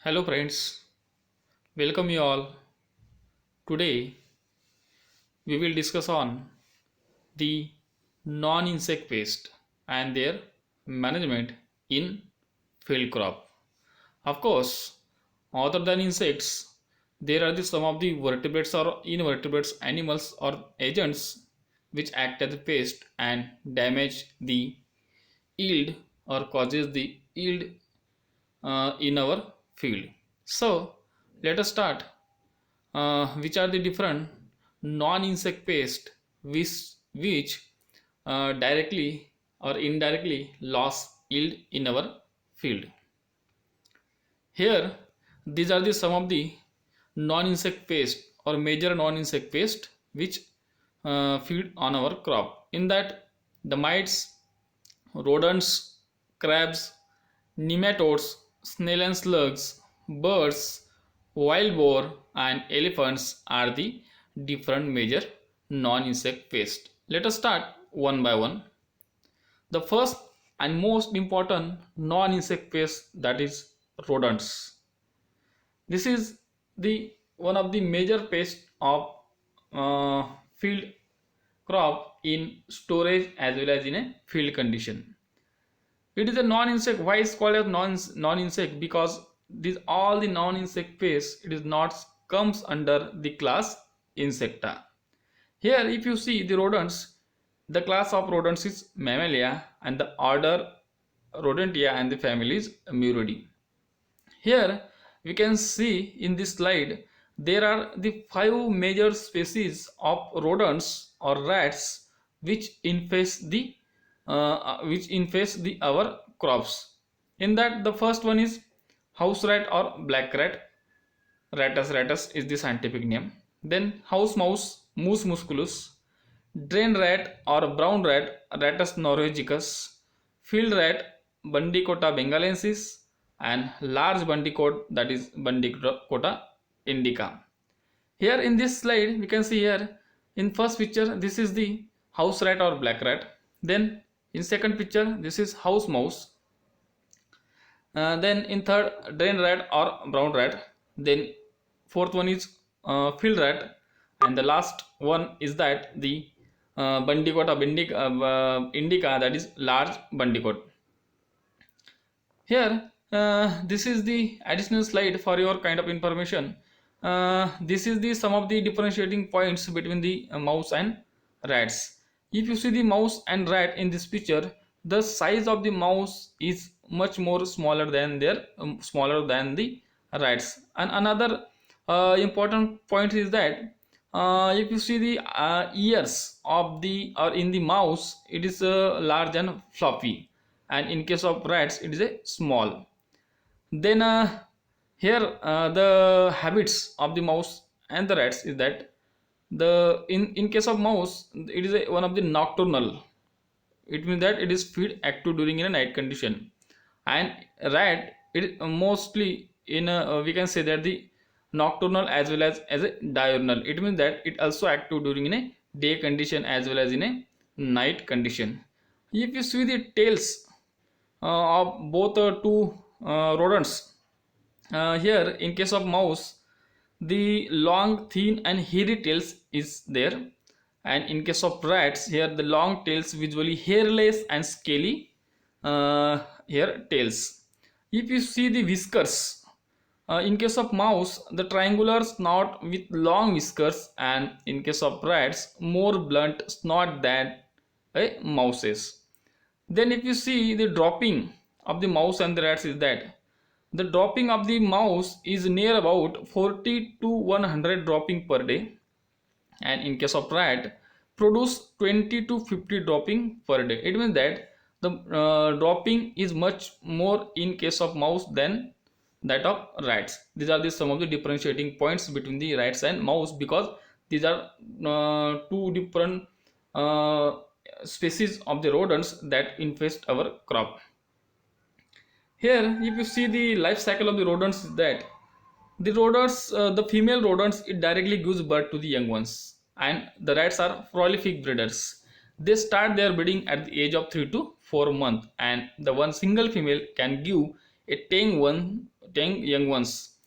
Hello friends, welcome you all. Today we will discuss on the non-insect pest and their management in field crop. Of course, other than insects, there are some of the vertebrates or invertebrates animals or agents which act as a pest and damage the yield or causes the yield in our field. So let us start. Which are the different non-insect pests which directly or indirectly loss yield in our field. Here, these are the some of the non-insect pests or major non-insect pests which feed on our crop. In that, the mites, rodents, crabs, nematodes, snail and slugs, birds, wild boar, and elephants are the different major non-insect pests. Let us start one by one. The first and most important non-insect pest, that is rodents. This is the one of the major pests of field crop in storage as well as in a field condition. It is a non-insect. Why is called as non-insect? Because these all the non-insect pests, it is not comes under the class Insecta. Here, if you see the rodents, the class of rodents is Mammalia and the order Rodentia and the family is Muridae. Here we can see in this slide there are the five major species of rodents or rats which infest the our crops. In that, the first one is house rat or black rat. Rattus is the scientific name. Then house mouse, Mus musculus. Drain rat or brown rat, Rattus norvegicus. Field rat, Bandicota bengalensis, and large bandicoot, that is Bandicota indica. Here in this slide we can see here in first picture this is the house rat or black rat. Then in second picture this is house mouse. Then in third, drain rat or brown rat. Then fourth one is field rat, and the last one is that the Bandicota indica, that is large bandicoot. Here, this is the additional slide for your kind of information. This is the some of the differentiating points between the mouse and rats. If you see the mouse and rat in this picture, the size of the mouse is much more smaller than the rats. And another important point is that if you see the ears of the or in the mouse, it is large and fluffy, and in case of rats it is a small. Then here the habits of the mouse and the rats is that the in case of mouse it is one of the nocturnal. It means that it is feed active during in a night condition, and rat it is mostly in a, we can say that the nocturnal as well as a diurnal. It means that it also active during in a day condition as well as in a night condition. If you see the tails of both two rodents, here in case of mouse the long thin and hairy tails is there, and in case of rats here the long tails visually hairless and scaly here tails. If you see the whiskers, in case of mouse the triangular snout with long whiskers, and in case of rats more blunt snout than a mouse's. Then if you see the dropping of the mouse and the rats is that the dropping of the mouse is near about 40 to 100 dropping per day, and in case of rat produce 20 to 50 dropping per day. It means that the dropping is much more in case of mouse than that of rats. These are the some of the differentiating points between the rats and mouse, because these are two different uh, species of the rodents that infest our crop. Here if you see the life cycle of the rodents is that the rodents, the female rodents, it directly gives birth to the young ones, and the rats are prolific breeders. They start their breeding at the age of 3 to 4 months, and the one single female can give a 10 one 10 young ones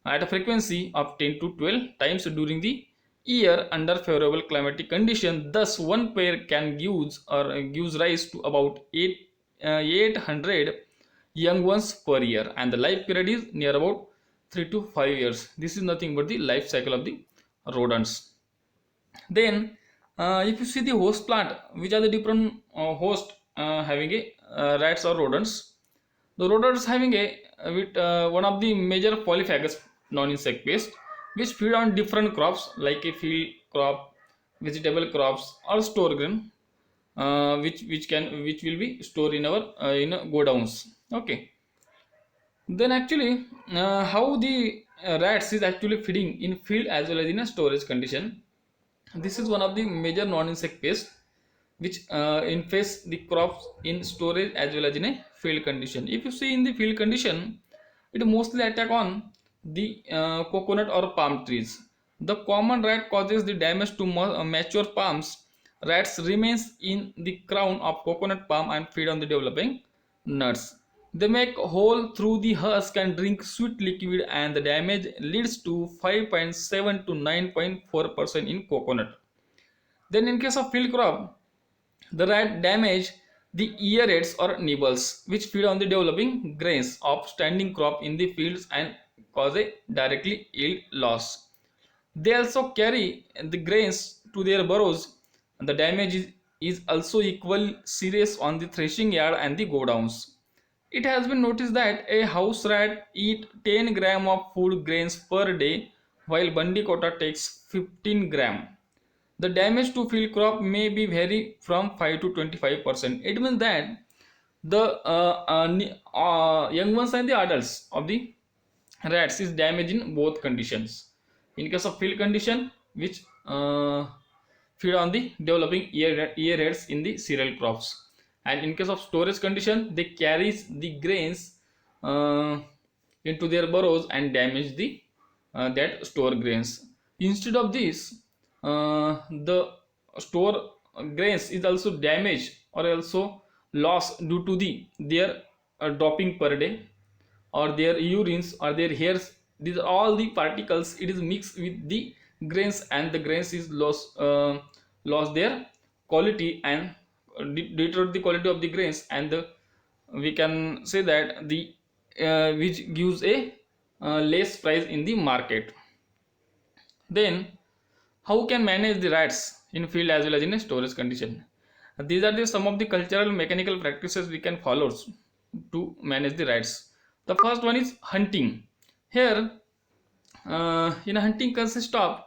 at a frequency of 10 to 12 times during the year under favorable climatic condition. Thus, one pair can gives rise to about 800 young ones per year, and the life period is near about 3 to 5 years. This is nothing but the life cycle of the rodents. Then, if you see the host plant, which are the different host having a rats or rodents. The rodents having a with one of the major polyphagous non-insect pest, which feed on different crops like a field crop, vegetable crops, or store grain, which will be stored in our in godowns. Okay. Then actually, how the rats is actually feeding in field as well as in a storage condition. This is one of the major non-insect pests which infest the crops in storage as well as in a field condition. If you see in the field condition, it mostly attack on the coconut or palm trees. The common rat causes the damage to mature palms. Rats remains in the crown of coconut palm and feed on the developing nuts. They make hole through the husk and drink sweet liquid, and the damage leads to 5.7 to 9.4% in coconut. Then in case of field crop, the rat damage the ear or nibbles, which feed on the developing grains of standing crop in the fields and cause a directly yield loss. They also carry the grains to their burrows. The damage is also equally serious on the threshing yard and the godowns. It has been noticed that a house rat eat 10 gram of food grains per day, while bandicoota takes 15 gram. The damage to field crop may be vary from 5 to 25%. It means that the young ones and the adults of the rats is damaged in both conditions. In case of field condition, which feed on the developing earheads in the cereal crops, and in case of storage condition, they carries the grains uh, into their burrows and damage the that store grains. Instead of this, the store grains is also damaged or also lost due to the their dropping per day, or their urines or their hairs. These are all the particles, it is mixed with the grains, and the grains is lost their quality and deteriorate the quality of the grains, and we can say that the which gives a less price in the market. Then how can manage the rats in field as well as in a storage condition? These are some of the cultural mechanical practices we can follow to manage the rats. The first one is hunting. Here, in hunting consists of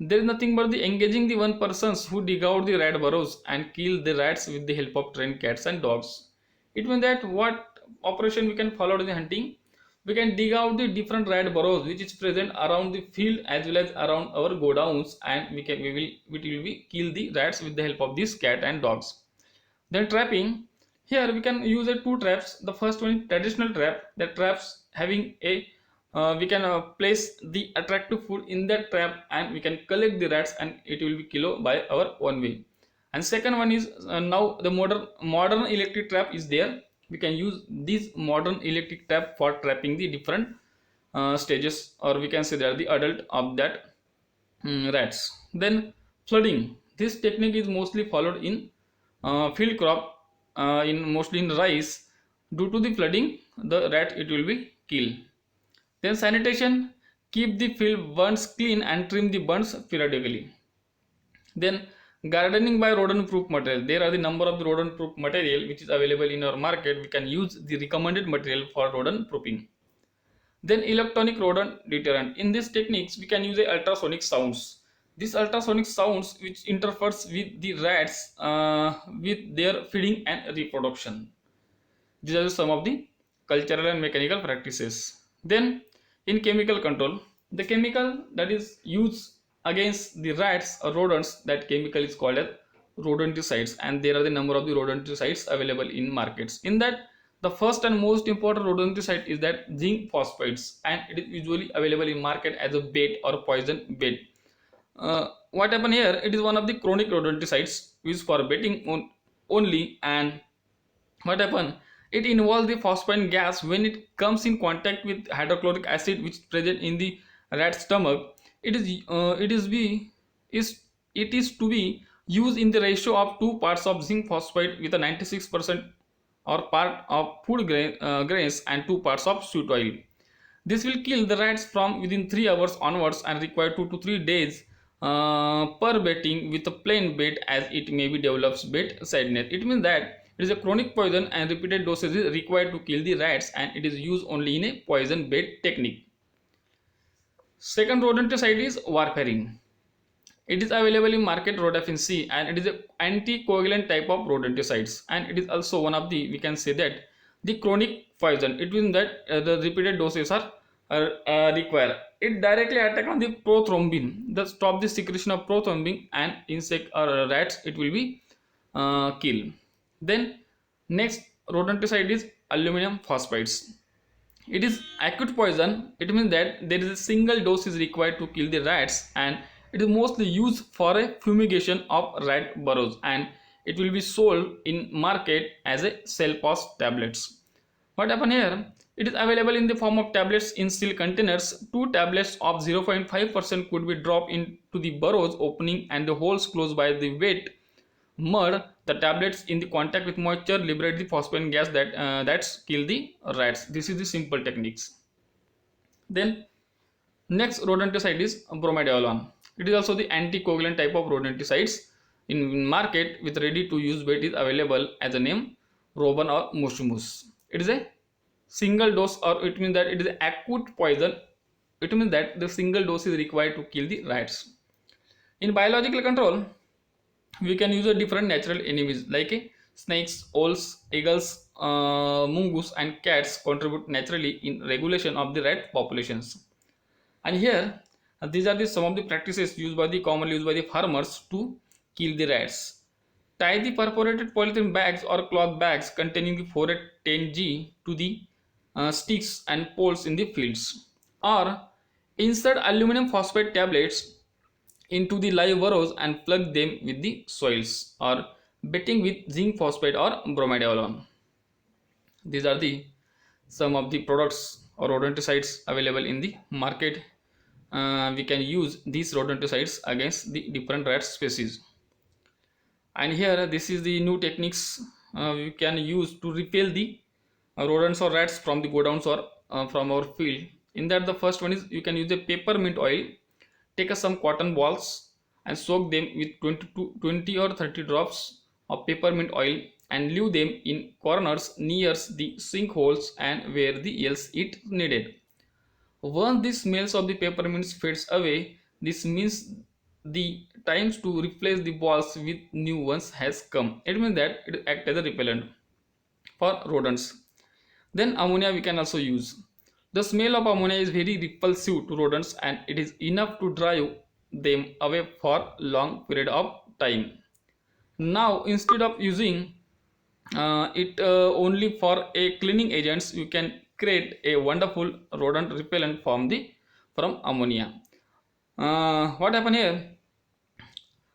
there is nothing but the engaging the one persons who dig out the rat burrows and kill the rats with the help of trained cats and dogs. It means that what operation we can follow in the hunting, we can dig out the different rat burrows which is present around the field as well as around our godowns, and we will be kill the rats with the help of this cat and dogs. Then trapping. Here we can use two traps. The first one is traditional trap. That traps having a we can place the attractive food in that trap, and we can collect the rats and it will be killed by our own way. And second one is now the modern electric trap is there. We can use this modern electric trap for trapping the different stages, or we can say they are the adult of that rats. Then flooding. This technique is mostly followed in field crop, in mostly in rice. Due to the flooding, the rat it will be killed. Then sanitation. Keep the field bunds clean and trim the bunds periodically. Then gardening by rodent proof material. There are the number of the rodent proof material which is available in our market. We can use the recommended material for rodent proofing. Then electronic rodent deterrent. In these techniques, we can use a ultrasonic sounds. These ultrasonic sounds which interferes with the rats with their feeding and reproduction. These are some of the cultural and mechanical practices. Then in chemical control, the chemical that is used against the rats or rodents, that chemical is called as rodenticides, and there are the number of the rodenticides available in markets. In that, the first and most important rodenticide is that zinc phosphates, and it is usually available in market as a bait or poison bait. What happen here, it is one of the chronic rodenticides used for baiting only. And what happen, It involves the phosphine gas when it comes in contact with hydrochloric acid which is present in the rat stomach. It is it is to be used in the ratio of 2 parts of zinc phosphate with a 96% or part of grains and 2 parts of sweet oil. This will kill the rats from within 3 hours onwards and require 2 to 3 days per baiting with a plain bait, as it may be develops bait sadness. It means that it is a chronic poison and repeated dosage is required to kill the rats, and it is used only in a poison bait technique. Second rodenticide is warfarin. It is available in market Rodafin C, and it is an anticoagulant type of rodenticides, and it is also one of the, we can say that, the chronic poison. It means that the repeated doses are required. It directly attack on the prothrombin, the stop the secretion of prothrombin, and insect or rats it will be kill. Then next rodenticide is aluminum phosphides. It is acute poison. It means that there is a single dose is required to kill the rats, and it is mostly used for a fumigation of rat burrows, and it will be sold in market as a cellpos tablets. What happen here? It is available in the form of tablets in steel containers. 2 tablets of 0.5% could be dropped into the burrows opening and the holes closed by the wet mud. The tablets in the contact with moisture liberate the phosphine gas that's kill the rats. This is the simple techniques. Then next rodenticide is bromadiolone. It is also the anticoagulant type of rodenticides. In market with ready to use bait is available as a name Roban or Mushimus. It is a single dose, or it means that it is an acute poison. It means that the single dose is required to kill the rats. In biological control, we can use a different natural enemies like snakes, owls, eagles, mongoose, and cats contribute naturally in regulation of the rat populations. And here, these are some of the practices commonly used by the farmers to kill the rats. Tie the perforated polythene bags or cloth bags containing the 410G to the sticks and poles in the fields, or insert aluminum phosphate tablets into the live burrows and plug them with the soils, or bedding with zinc phosphate or bromadiolone. These are the some of the products or rodenticides available in the market. We can use these rodenticides against the different rat species. And here this is the new techniques we can use to repel the rodents or rats from the godowns or from our field. In that, the first one is you can use a peppermint oil. Take some cotton balls and soak them with 20 or 30 drops of peppermint oil and leave them in corners near the sink holes and where the else it needed. Once the smells of the peppermints fades away, this means the times to replace the balls with new ones has come. It means that it acts as a repellent for rodents. Then ammonia we can also use. The smell of ammonia is very repulsive to rodents, and it is enough to drive them away for long period of time. Now instead of using it only for a cleaning agents, you can create a wonderful rodent repellent from ammonia. What happen here?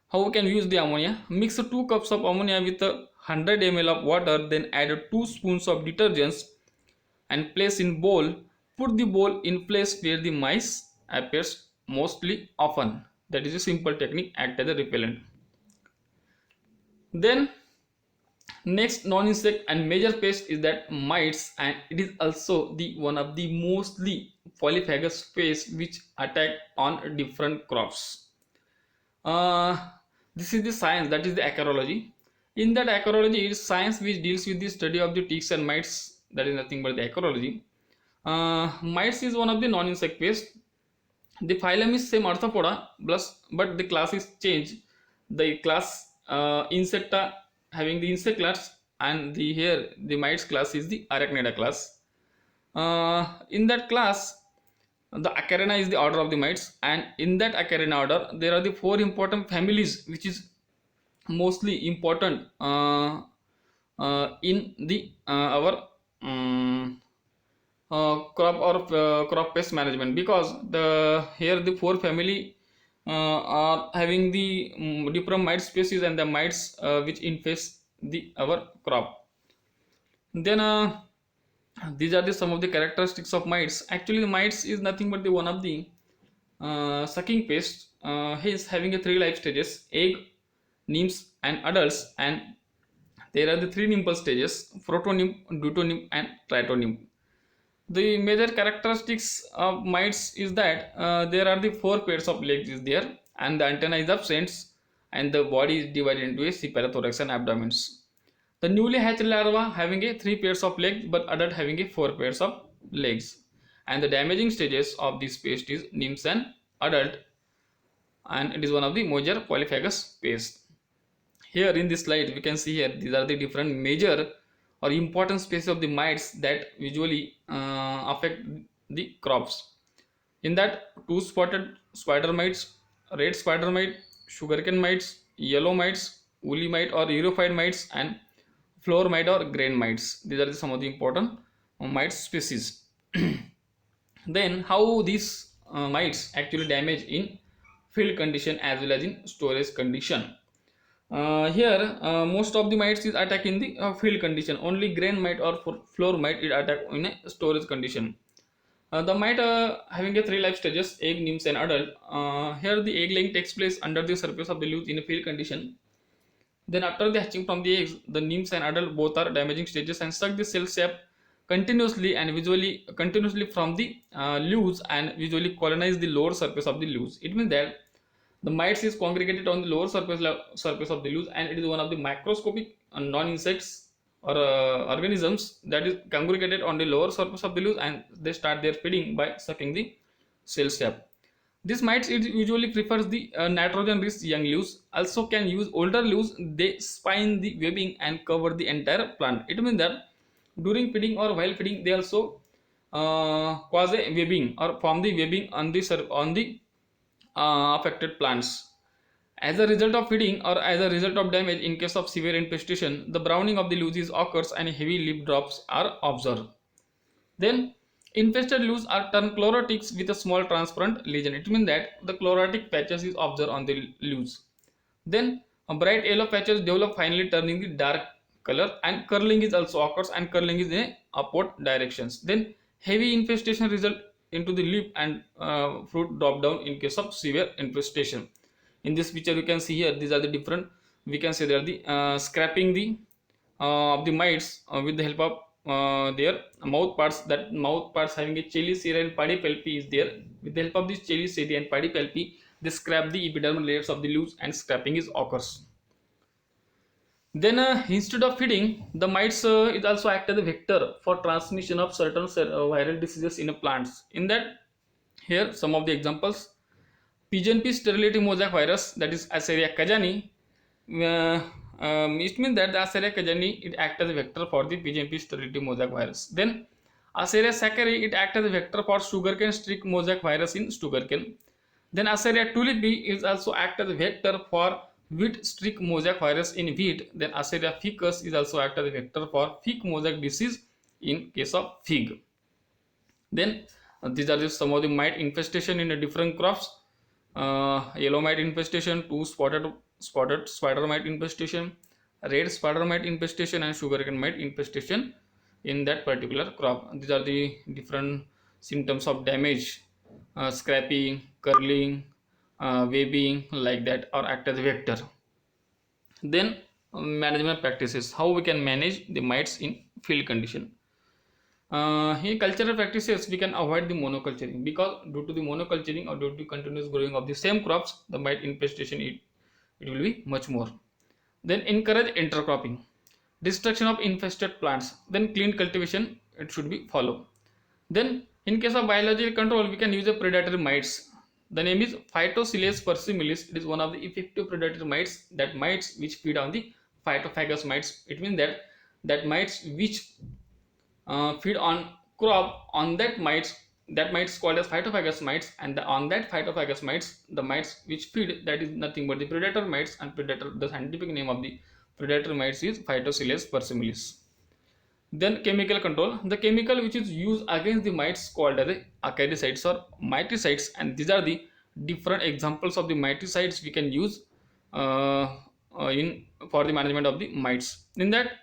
How we can use the ammonia? Mix 2 cups of ammonia with 100 ml of water, then add 2 spoons of detergents and place in bowl. Put the bowl in place where the mice appears mostly often. That is a simple technique, act as a repellent. Then next non-insect and major pest is that mites, and it is also the one of the mostly polyphagous pests which attack on different crops. This is the science, that is the acarology. In that acarology is science which deals with the study of the ticks and mites. That is nothing but the acarology. Mites is one of the non-insect pests. The phylum is same Arthropoda, but the class is changed. The class Insecta having the insect class, and here the mites class is the Arachnida class. In that class, the Acarina is the order of the mites, and in that Acarina order there are the 4 important families which is mostly important in the our crop or crop pest management, because the 4 family are having the different mite species and the mites which infest the our crop. Then these are the some of the characteristics of mites. Actually, the mites is nothing but the one of the sucking pest. He is having a three life stages: egg, nymphs, and adults. And there are the three nymphal stages: protonymph, deutonymph, and tritonymph. The major characteristics of mites is that there are the four pairs of legs is there, and the antenna is absent, and the body is divided into a separothorax and abdomens. The newly hatched larva having a three pairs of legs, but adult having a four pairs of legs. And the damaging stages of this pest is nymphs and adult, and it is one of the major polyphagous pest. Here in this slide we can see here these are the different major or important species of the mites that usually affect the crops. In that, two spotted spider mites, red spider mite, sugarcane mites, yellow mites, woolly mite or europhyte mites, and flower mite or grain mites. These are some of the important mite species. Then how these mites actually damage in field condition as well as in storage condition. Here most of the mites is attack in the field condition. Only grain mite or flower mite is attack in a storage condition. The mite having a three life stages: egg, nymphs, and adult. Here the egg laying takes place under the surface of the leaves in a field condition. Then after the hatching from the eggs, the nymphs and adult both are damaging stages and suck the cell sap continuously and visually continuously from the leaves and visually colonize the lower surface of the leaves. It means that the mites is congregated on the lower surface of the leaves, and it is one of the microscopic non-insects or organisms that is congregated on the lower surface of the leaves, and they start their feeding by sucking the cell sap. This mites it usually prefers the nitrogen-rich young leaves. Also can use older leaves. They spine the webbing and cover the entire plant. It means that during feeding or while feeding, they also cause a webbing or form the webbing on the affected plants. As a result of feeding or as a result of damage in case of severe infestation, the browning of the leaves occurs and heavy leaf drops are observed. Then infested leaves are turned chlorotics with a small transparent lesion. It means that the chlorotic patches is observed on the leaves. Then a bright yellow patches develop, finally turning the dark color, and curling is also occurs, and curling is in a upward directions. Then heavy infestation result into the leaf and fruit drop down in case of severe infestation. In this picture you can see here these are the different, we can say they are the scraping the of the mites with the help of their mouth parts. That mouth parts having a chelicera and pedipalpi is there. With the help of this chelicera and pedipalpi, they scrap the epidermal layers of the leaves and scraping is occurs. Then instead of feeding, the mites it also act as a vector for transmission of certain viral diseases in plants. In that, here some of the examples: pigeon pea sterility mosaic virus, that is Asaria kajani. It means that the Asaria kajani it acts as a vector for the pigeon pea sterility mosaic virus. Then Asaria saccharei it acts as a vector for sugarcane streak mosaic virus in sugarcane. Then Asaria tulipi is also act as a vector for wheat streak mosaic virus in wheat. Then Asaria ficus is also act as a vector for fig mosaic disease in case of fig. Then these are just some of the mite infestation in the different crops. Yellow mite infestation, two spotted spider mite infestation, red spider mite infestation, and sugarcane mite infestation in that particular crop. These are the different symptoms of damage: scraping, curling, webbing, like that, or act as a vector. Then management practices: how we can manage the mites in field condition. In cultural practices, we can avoid the monoculturing, because due to the monoculturing or due to continuous growing of the same crops, the mite infestation it will be much more. Then encourage intercropping, destruction of infested plants. Then clean cultivation it should be followed. Then in case of biological control, we can use a predatory mites. The name is Phytocilus persimilis. It is one of the effective predatory mites, that mites which feed on the phytophagous mites. It means that mites which feed on crop on that mites called as phytophagous mites, and on that phytophagous mites, the mites which feed, that is nothing but the predator mites, and predator, the scientific name of the predator mites is Phytocilus persimilis. Then chemical control: the chemical which is used against the mites called as acaricides or miticides, and these are the different examples of the miticides we can use in for the management of the mites. In that,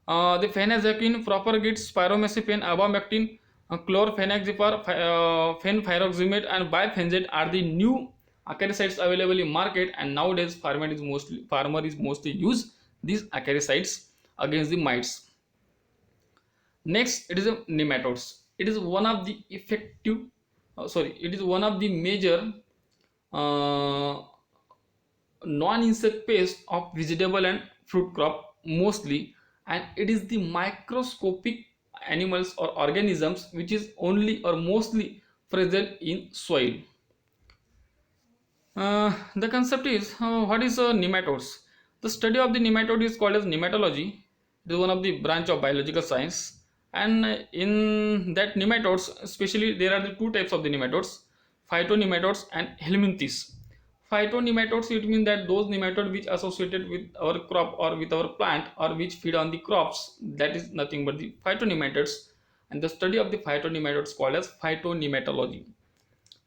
The phenazaquin propagates pyromazepine, abamectin, chlorpheniramine, fenpyroximate, and bifenthate are the new acaricides available in market, and nowadays farmer is mostly use these acaricides against the mites. Next, it is a nematodes. It is one of the effective, it is one of the major uh, non-insect pest of vegetable and fruit crop mostly, and it is the microscopic animals or organisms which is only or mostly present in soil. The concept is, what is nematodes? The study of the nematode is called as nematology. It is one of the branch of biological science, and in that nematodes especially there are the two types of the nematodes: phytonematodes and helminthes. Phytonematodes, it means that those nematodes which associated with our crop or with our plant or which feed on the crops, that is nothing but the phytonematodes, and the study of the phytonematodes called as phytonematology.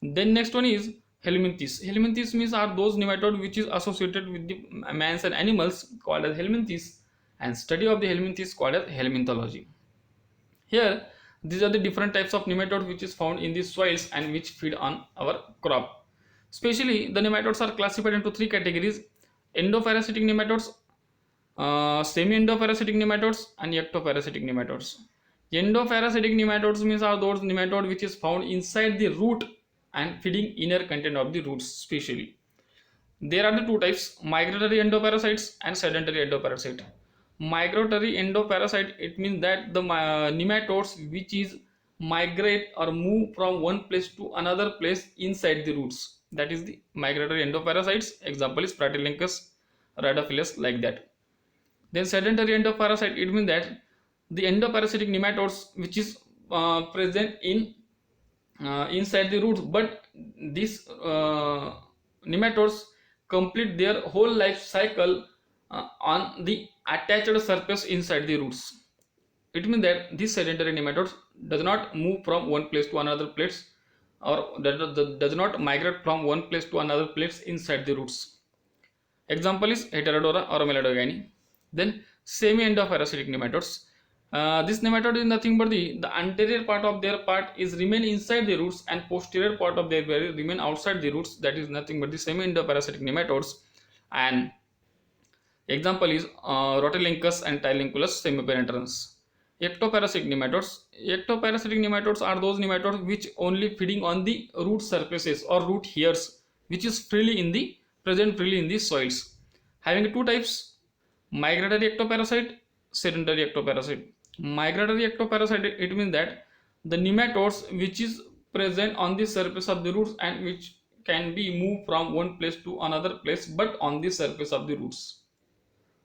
Then next one is helminthes. Helminthes means are those nematode which is associated with the mans and animals called as helminthes, and study of the helminthes called as helminthology. Here, these are the different types of nematodes which is found in the soils and which feed on our crop. Especially, the nematodes are classified into three categories: endoparasitic nematodes, semi-endoparasitic nematodes, and ectoparasitic nematodes. Endoparasitic nematodes means are those nematode which is found inside the root and feeding inner content of the roots. Especially, there are the two types: migratory endoparasites and sedentary endoparasite. Migratory endoparasite, it means that the nematodes which is migrate or move from one place to another place inside the roots. That is the migratory endoparasites. Example is Pratylincus rhadophilus, like that. Then sedentary endoparasite, it means that the endoparasitic nematodes which is present in inside the roots, but these nematodes complete their whole life cycle on the attached surface inside the roots. It means that these sedentary nematodes does not move from one place to another place, or does not migrate from one place to another place inside the roots. Example is Heterodora or Melodogani. Then semi-endoparasitic nematodes. This nematode is nothing but the anterior part of their part is remain inside the roots and posterior part of their body remain outside the roots. That is nothing but the semi-endoparasitic nematodes. And example is Rhotilinchus and Tylinculus semipenetrans. Ectoparasitic nematodes. Ectoparasitic nematodes are those nematodes which only feeding on the root surfaces or root hairs, which is present freely in the soils. Having two types: migratory ectoparasite, sedentary ectoparasite. Migratory ectoparasite, it means that the nematodes which is present on the surface of the roots and which can be moved from one place to another place but on the surface of the roots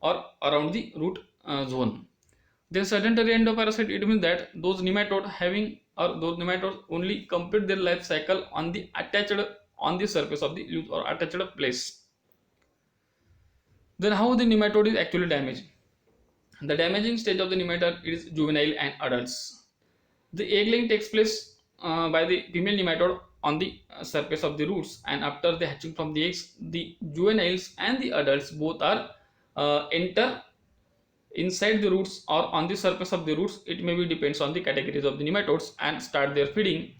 or around the root zone. Then sedentary endoparasite, it means that those nematode having or those nematodes only complete their life cycle on the attached on the surface of the leaf or attached place. Then how the nematode is actually damaged? The damaging stage of the nematode is juvenile and adults. The egg laying takes place by the female nematode on the surface of the roots, and after the hatching from the eggs, the juveniles and the adults both are enter inside the roots or on the surface of the roots. It maybe depends on the categories of the nematodes, and start their feeding.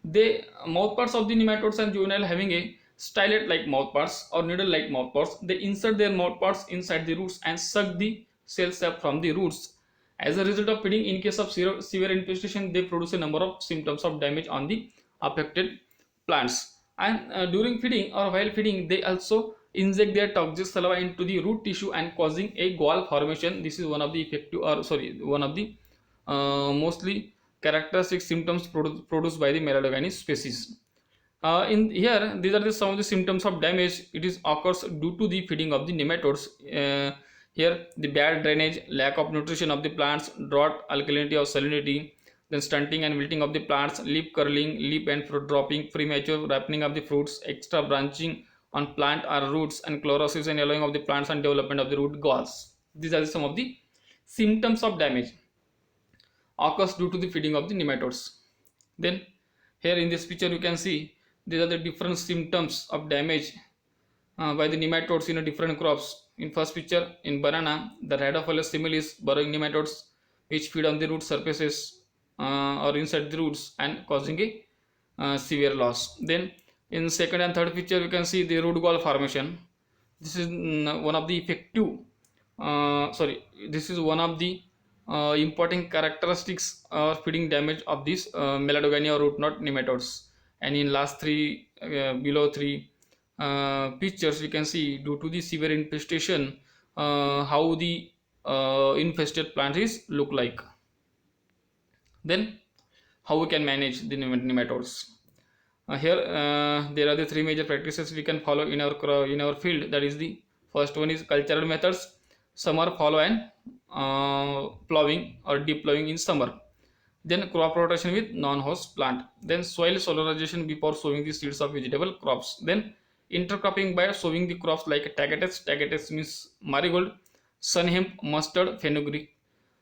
The mouthparts of the nematodes and juvenile having a stylet like mouthparts or needle like mouthparts, they insert their mouthparts inside the roots and suck the cell sap from the roots. As a result of feeding, in case of severe infestation, they produce a number of symptoms of damage on the affected plants. And during feeding or while feeding, they also inject their toxic saliva into the root tissue and causing a gall formation. This is one of the effective, or one of the mostly characteristic symptoms produced by the Melodogani species. In here, these are some of the symptoms of damage. It is occurs due to the feeding of the nematodes. Here, the bad drainage, lack of nutrition of the plants, drought, alkalinity or salinity, then stunting and wilting of the plants, leaf curling, leaf and fruit dropping, premature ripening of the fruits, extra branching on plant or roots, and chlorosis and yellowing of the plants and development of the root galls. These are some of the symptoms of damage occurs due to the feeding of the nematodes. Then here in this picture you can see these are the different symptoms of damage by the nematodes in different crops. In first picture, in banana, the Rhadophilus similis burrowing nematodes which feed on the root surfaces or inside the roots and causing a severe loss. Then in second and third picture, we can see the root gall formation. This is one of the effective sorry this is one of the important characteristics of feeding damage of these Meladogania or root knot nematodes. And in last three below three pictures, we can see due to the severe infestation how the infested plant is look like. Then how we can manage the nematodes. Here there are the three major practices we can follow in our field. That is, the first one is cultural methods. Summer follow and plowing or deep plowing in summer. Then crop rotation with non-host plant. Then soil solarization before sowing the seeds of vegetable crops. Then intercropping by sowing the crops like tagetes. Tagetes means marigold, sun hemp, mustard, fenugreek.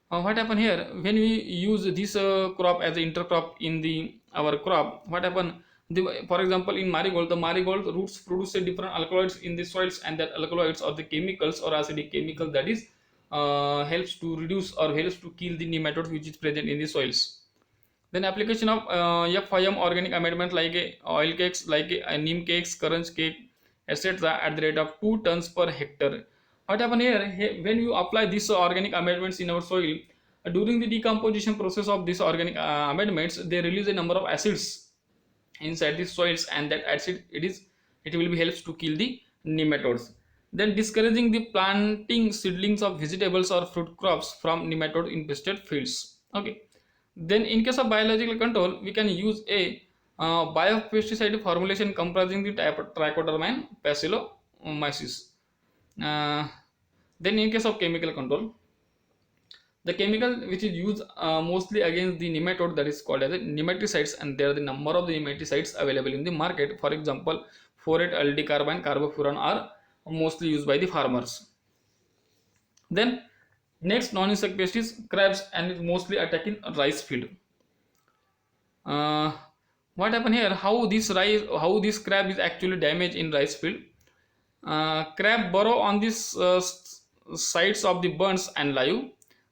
What happen here when we use this crop as an intercrop in the our crop? What happen? For example, in marigold, the marigold roots produce a different alkaloids in the soils, and that alkaloids or the chemicals or acidic chemical that is helps to reduce or helps to kill the nematodes which is present in the soils. Then application of FIM organic amendment like oil cakes, like neem cakes, currant cake, etc. at the rate of 2 tons per hectare. What happen here? When you apply these organic amendments in our soil, during the decomposition process of these organic amendments, they release a number of acids inside the soils, and that acid it will be helps to kill the nematodes. Then discouraging the planting seedlings of vegetables or fruit crops from nematode infested fields. Okay. Then in case of biological control, we can use a biopesticide formulation comprising the trichoderma and bacillomyces. Uh, then in case of chemical control, the chemical which is used mostly against the nematode, that is called as nematicides, and there are the number of the nematicides available in the market. For example, 4,8-aldehyde carbine, carbofuran are mostly used by the farmers. Then next non-insect pest is crabs, and is mostly attacking rice field. Uh, what happened here? How this crab is actually damaged in rice field? Crab burrow on these sides of the burns and live.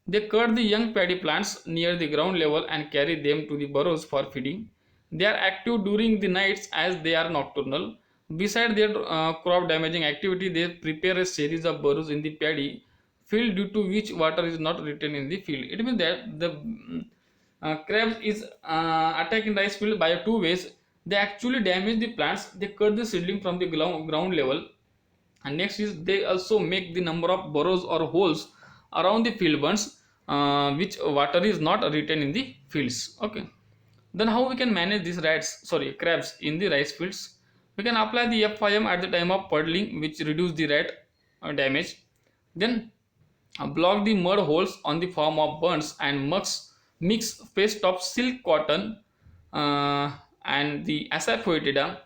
They cut the young paddy plants near the ground level and carry them to the burrows for feeding. They are active during the nights as they are nocturnal. Beside their crop damaging activity, they prepare a series of burrows in the paddy field due to which water is not retained in the field. It means that the crabs is attacking rice field by two ways. They actually damage the plants. They cut the seedling from the ground level, and next is they also make the number of burrows or holes around the field burns, which water is not retained in the fields. Okay. Then how we can manage these crabs in the rice fields? We can apply the FIM at the time of puddling, which reduce the rat damage. Then block the mud holes on the form of burns and mix paste of silk cotton and the Asafoetida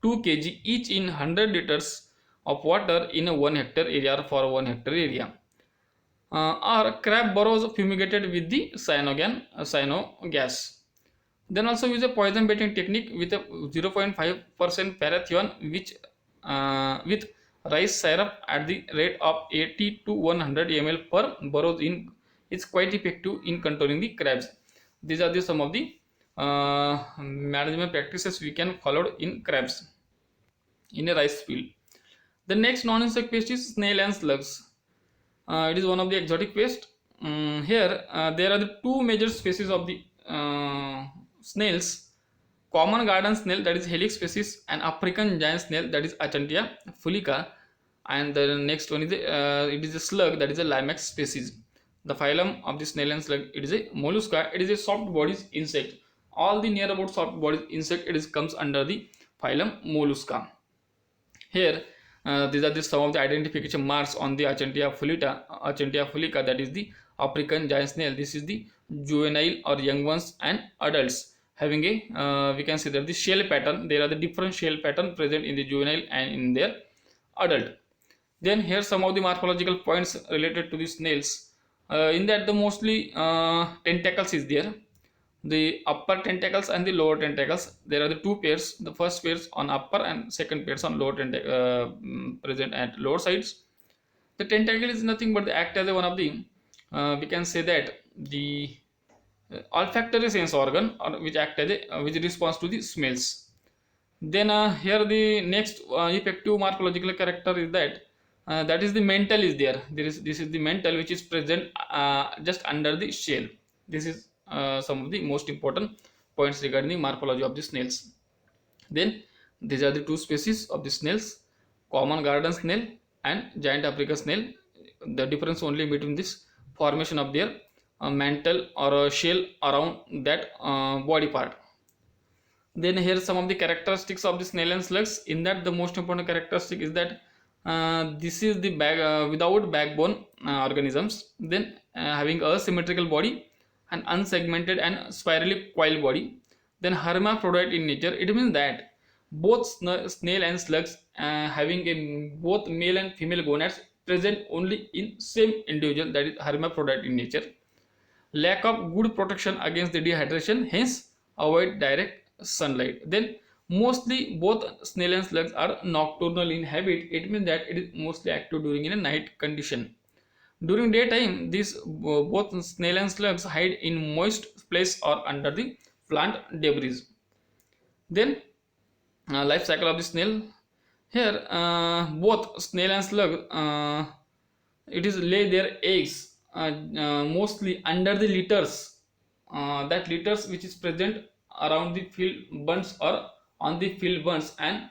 2 kg each in 100 liters of water in a 1 hectare area for 1 hectare area. Or crab burrows fumigated with the cyanogas. Then also use a poison baiting technique with a 0.5% parathion, which with rice syrup at the rate of 80 to 100 ml per burrows in is quite effective in controlling the crabs. These are some of the management practices we can follow in crabs in a rice field. The next non-insect pest is snail and slugs. It is one of the exotic pests. Here there are the two major species of the snails: common garden snail, that is Helix species, and African giant snail, that is Achantia fulica. And the next one is it is a slug, that is a Limax species. The phylum of the snail and slug, it is a Mollusca. It is a soft bodied insect. All the near about soft bodied insect, it is comes under the phylum Mollusca. Here these are some of the identification marks on the Achantia fulica, that is the African giant snail. This is the juvenile or young ones and adults having a we can see that the shell pattern, there are the different shell pattern present in the juvenile and in their adult. Then here some of the morphological points related to the snails. In that the mostly tentacles is there. The upper tentacles and the lower tentacles, there are the two pairs. The first pairs on upper and second pairs on lower present at lower sides. The tentacle is nothing but the act as a one of the we can say that the olfactory sense organ, or which act as a which responds to the smells. Then here the next effective morphological character is that that is the mental is there. This is the mental which is present just under the shell. This is some of the most important points regarding the morphology of the snails. Then these are the two species of the snails: common garden snail and giant African snail. The difference only between this formation of their mantle or a shell around that body part. Then here some of the characteristics of the snail and slugs. In that, the most important characteristic is that this is the without backbone organisms. Then having a symmetrical body, an unsegmented and spirally coiled body. Then hermaphrodite in nature. It means that both snail and slugs having a both male and female gonads present only in same individual, that is hermaphrodite in nature. Lack of good protection against the dehydration, hence avoid direct sunlight. Then mostly both snail and slugs are nocturnal in habit. It means that it is mostly active during in a night condition. During daytime, these both snail and slugs hide in moist place or under the plant debris. Then life cycle of the snail. Here both snail and slug it is lay their eggs mostly under the litters, that litters which is present around the field bunds or on the field bunds, and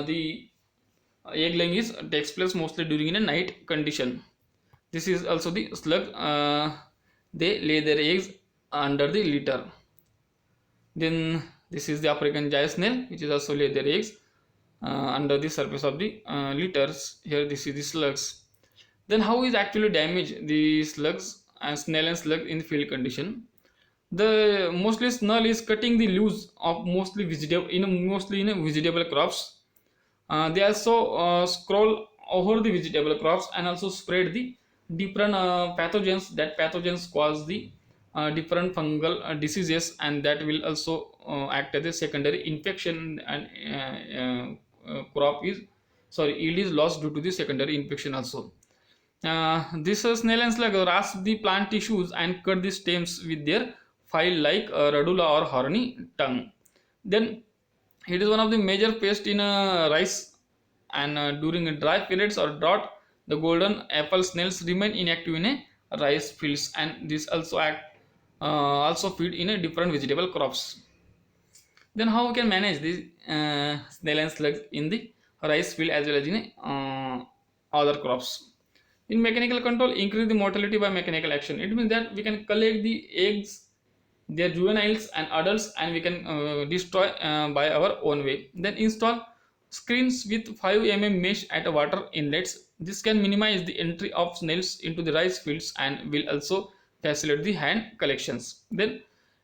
the egg laying is takes place mostly during in a night condition. This is also the slug, they lay their eggs under the litter. Then this is the African giant snail which is also lay their eggs under the surface of the litters. Here this is the slugs. Then how is actually damage the slugs and snail and slug in field condition? The mostly snail is cutting the leaves of mostly in a vegetable crops. They also scroll over the vegetable crops and also spread the different pathogens. That pathogens cause the different fungal diseases, and that will also act as a secondary infection, and crop is yield is lost due to the secondary infection also. This snail and slug rasp the plant tissues and cut the stems with their file-like radula or horny tongue. Then it is one of the major pests in rice, and during dry periods or drought, the golden apple snails remain inactive in a rice fields, and this also also feed in a different vegetable crops. Then how we can manage the snail and slugs in the rice field as well as in other crops? In mechanical control, increase the mortality by mechanical action. It means that we can collect the eggs, their juveniles and adults, and we can destroy by our own way. Then install screens with 5 mm mesh at water inlets. This can minimize the entry of snails into the rice fields and will also facilitate the hand collections. Then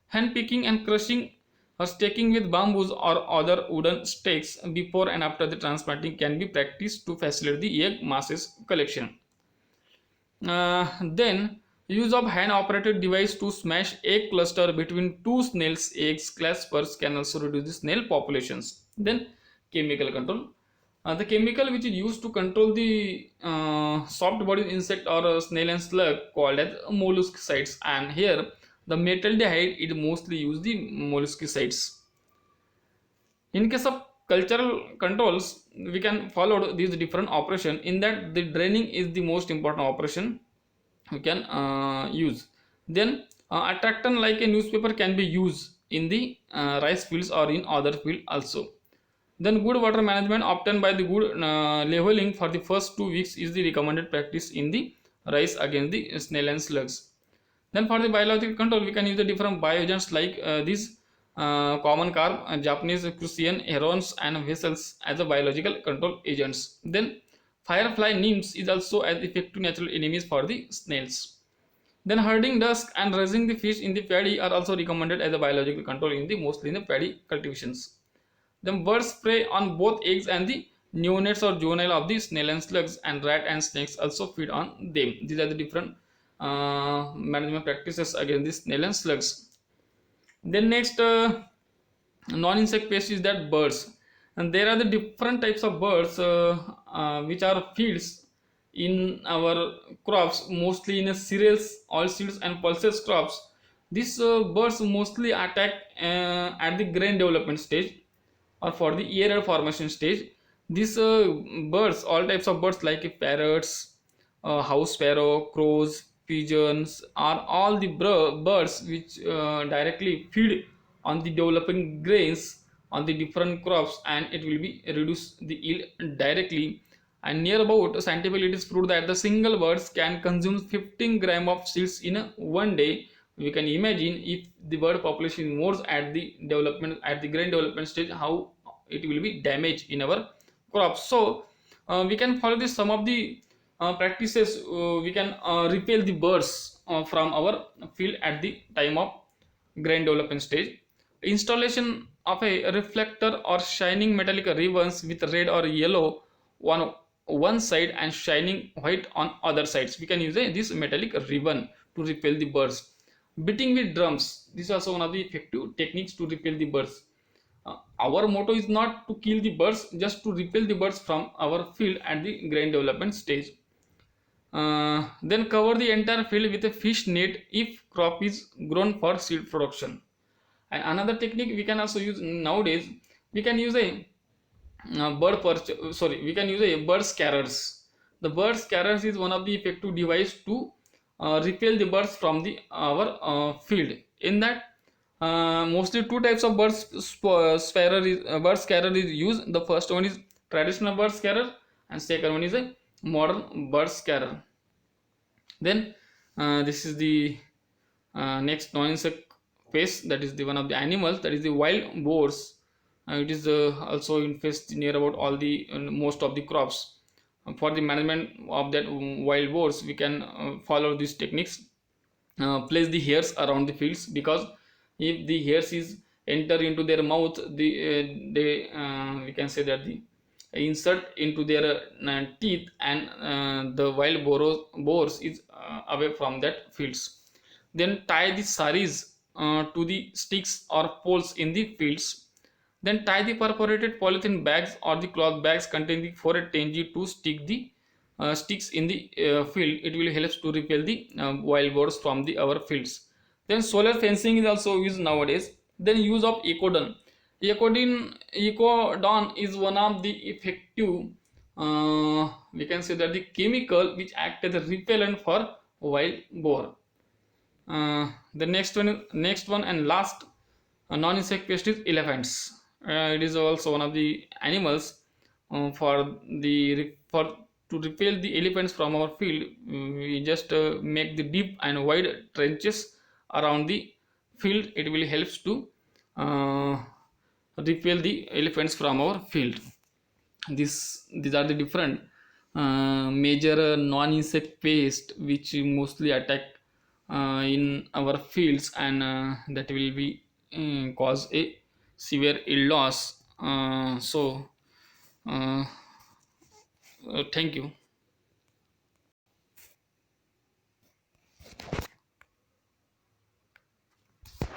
hand picking and crushing or staking with bamboos or other wooden stakes before and after the transplanting can be practiced to facilitate the egg masses collection. Then use of hand operated device to smash egg cluster between two snails eggs clusters can also reduce the snail populations. Then chemical control. The chemical which is used to control the soft bodied insect or snail and slug called as molluscicides, and here the metaldehyde is mostly used the molluscicides. In case of cultural controls, we can follow these different operation. In that, the draining is the most important operation we can use. Then attractant like a newspaper can be used in the rice fields or in other field also. Then good water management obtained by the good leveling for the first 2 weeks is the recommended practice in the rice against the snail and slugs. Then for the biological control, we can use the different bioagents like these common carp, Japanese crucian, herons and vessels as a biological control agents. Then firefly nymphs is also as effective natural enemies for the snails. Then herding dusk and raising the fish in the paddy are also recommended as a biological control in the mostly in the paddy cultivations. Then birds prey on both eggs and the neonates or juvenile of the snail and slugs, and rat and snakes also feed on them. These are the different management practices against the snail and slugs. Then next non-insect pest is that birds, and there are the different types of birds which are feeds in our crops, mostly in cereals, oilseeds, and pulses crops. These birds mostly attack at the grain development stage or for the year formation stage. These birds, all types of birds like parrots, house sparrow, crows, pigeons, are all the birds which directly feed on the developing grains on the different crops, and it will be reduce the yield directly. And near about scientifically it is proved that the single birds can consume 15 gram of seeds in a one day. We can imagine if the bird population is more at the development, at the grain development stage, how it will be damaged in our crops. So we can follow this some of the practices. We can repel the birds from our field at the time of grain development stage. Installation of a reflector or shining metallic ribbons with red or yellow on one side and shining white on other sides. We can use this metallic ribbon to repel the birds. Beating with drums. This is also one of the effective techniques to repel the birds. Our motto is not to kill the birds, just to repel the birds from our field at the grain development stage. Then cover the entire field with a fish net if crop is grown for seed production. And another technique we can also use nowadays, we can use a we can use a bird scarers. The bird scarers is one of the effective device to repel the birds from the our field. In that, mostly two types of bird scarer is used. The first one is traditional bird scarer, and second one is a modern bird scarer. Then this is the next non-insect pest, that is the one of the animals, that is the wild boars. It is also infest near about all the most of the crops. For the management of that wild boars, we can follow these techniques. Place the hairs around the fields, because if the hairs is enter into their mouth, they we can say that the insert into their teeth, and the wild boars is away from that fields. Then tie the saris to the sticks or poles in the fields. Then tie the perforated polythene bags or the cloth bags containing 410G to stick the sticks in the field. It will help to repel the wild boars from the our fields. Then solar fencing is also used nowadays. Then use of ecodon. Ecodon is one of the effective, we can say that the chemical which act as a repellent for wild boar. The next one and last non-insect pest is elephants. It is also one of the animals. For to repel the elephants from our field, we just make the deep and wide trenches around the field. It will helps to uh, repel the elephants from our field. These are the different major non-insect pest which mostly attack in our fields, and that will be cause a severe ill loss. So thank you.